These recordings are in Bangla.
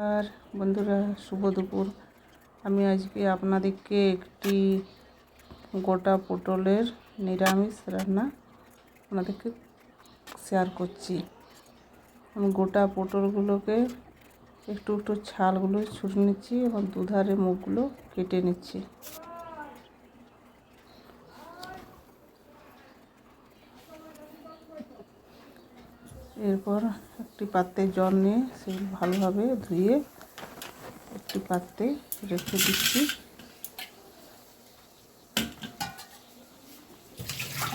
আর বন্ধুরা, শুভ দুপুর। আমি আজকে আপনাদেরকে একটি গোটা পটলের নিরামিষ রান্না আপনাদেরকে শেয়ার করছি। আমি গোটা পটলগুলোকে একটু একটু ছালগুলো ছুঁড়ে নিচ্ছি এবং দুধারে মুখগুলো কেটে নিচ্ছি। এরপর একটি পাত্রে জল নিয়ে সেগুলো ভালোভাবে ধুয়ে একটি পাত্রে রেখে দিচ্ছি।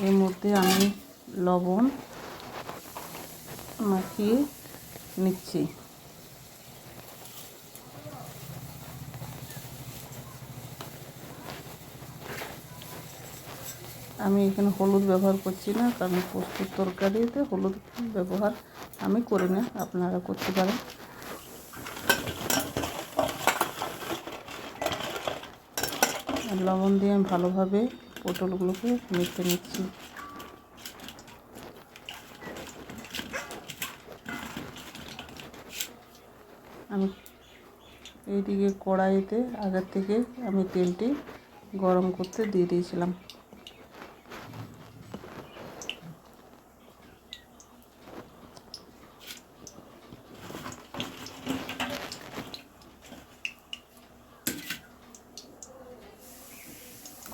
এর মধ্যে আমি লবণ মাখিয়ে নিচ্ছি। আমি এখানে হলুদ ব্যবহার করছি না, কারণ পোস্তর তরকারিতে হলুদ ব্যবহার আমি করি না, আপনারা করতে পারেন। লবণ দিয়ে আমি ভালোভাবে পটলগুলোকে মেখে নিচ্ছি। আমি এইদিকে কড়াইতে আগের থেকে আমি তেলটি গরম করতে দিয়ে দিয়েছিলাম।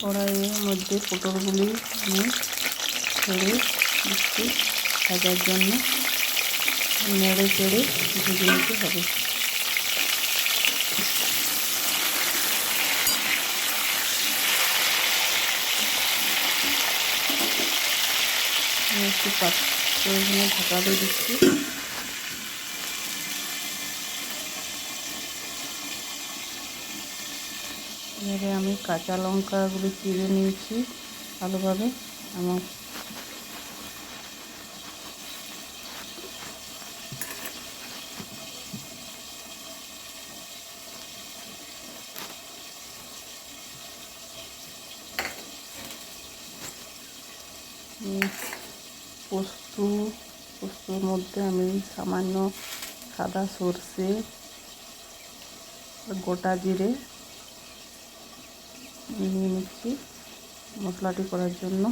কড়াইয়ের মধ্যে পটলগুলি আমি ছেড়ে দিচ্ছি ভাজার জন্য। নেড়ে চেড়ে ভেজে নিতে হবে। একটু পাত্রে ঢাকা দিয়ে দিচ্ছি। এবারে আমি কাঁচা লঙ্কাগুলি চিড়ে নিয়েছি ভালোভাবে। আমার পোস্তর মধ্যে আমি সামান্য সাদা সর্ষে, গোটা জিরে নিয়ে নিচ্ছি মশলাটি করার জন্য।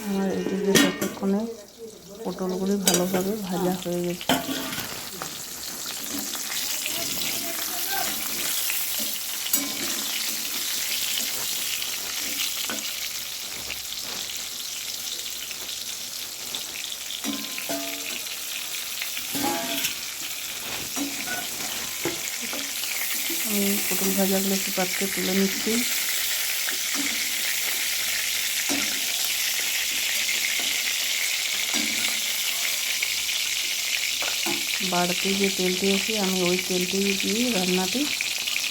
আমার এদিকে ততক্ষণে পটলগুলি ভালোভাবে ভাজা হয়ে গেছে। আমি পটল ভাজাগুলো একটু পাত্রে তুলে নিচ্ছি। বাড়তি যে তেলটি আছে আমি ওই তেলটি দিয়ে রান্নাটি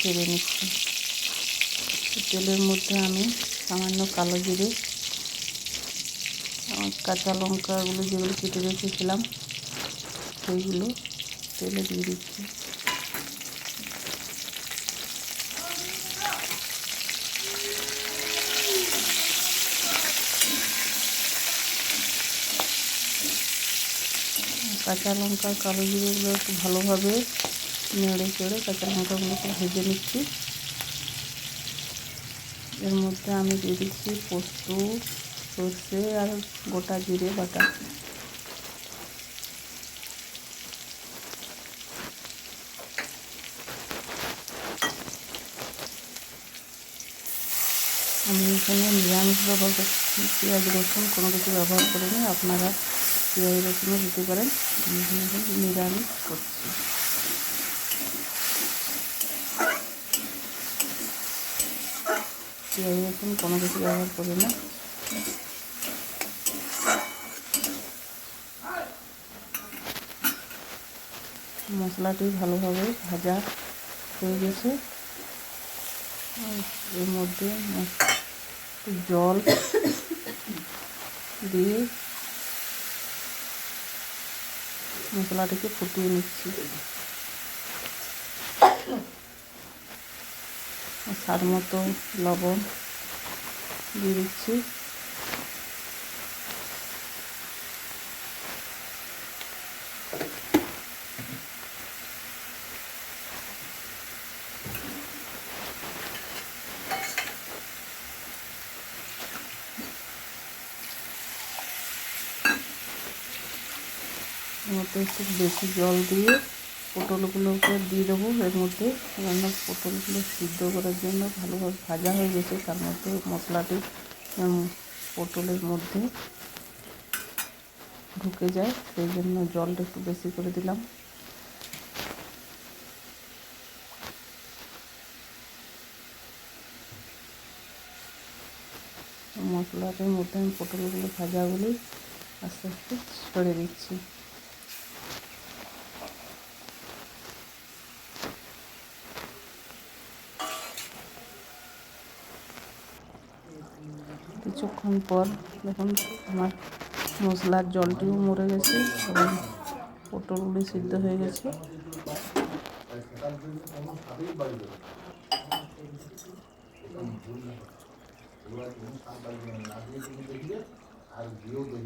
ছেড়ে নিচ্ছি। তেলের মধ্যে আমি সামান্য কালো জিরে, কাঁচা লঙ্কাগুলো যেগুলো কেটে রেখেছিলাম সেইগুলো তেলে দিয়ে দিচ্ছি। কাঁচা লঙ্কা কালো জিরেগুলো একটু ভালোভাবে নেড়ে চেড়ে কাঁচা লঙ্কাগুলোকে ভেজে নিচ্ছি। এর মধ্যে আমি দিয়ে দিচ্ছি পোস্ত, সর্ষে আর গোটা জিরে বাটা। আমি এখানে নিরামিষ ব্যবহার করছি, পেঁয়াজ রসুন কোনো কিছু ব্যবহার করিনি। আপনারা পেঁয়াজ রসুনও দিতে পারেন। আমি এখানে নিরামিষ করছি। পেঁয়াজ রসুন কোনো কিছু ব্যবহার করি না। মশলাটি ভালোভাবে ভাজা হয়ে গেছে। এর মধ্যে জল দিয়ে মশলাটিকে ফুটিয়ে নিচ্ছি। স্বাদ মতো লবণ দিয়ে দিচ্ছি। মধ্যে একটু বেশি জল দিয়ে পটলগুলোকে দিয়ে দেবো এর মধ্যে। কারণ পটলগুলো সিদ্ধ করার জন্য ভালোভাবে ভাজা হয়ে গেছে, তার মধ্যে মশলাটি পটলের মধ্যে ঢুকে যায়, সেই জন্য জলটা একটু বেশি করে দিলাম। মশলাটার মধ্যে আমি পটলগুলো ভাজাগুলি আস্তে আস্তে ছড়িয়ে দিচ্ছি। কিছুক্ষণ পর দেখুন আমার মশলার জলটিও মরে গেছে এবং পটলগুলি সিদ্ধ হয়ে গেছে।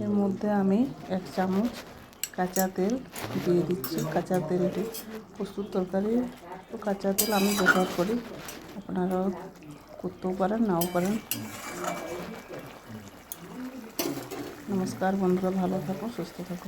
এর মধ্যে আমি 1 চামচ কাঁচা তেল দিয়ে দিচ্ছি। কাঁচা তেলটি প্রস্তুত তরকারি তো কাঁচা তেল আমি ব্যবহার করি, আপনারাও করতেও পারেন নাও পারেন। নমস্কার বন্ধুরা, ভালো থাকো, সুস্থ থাকো।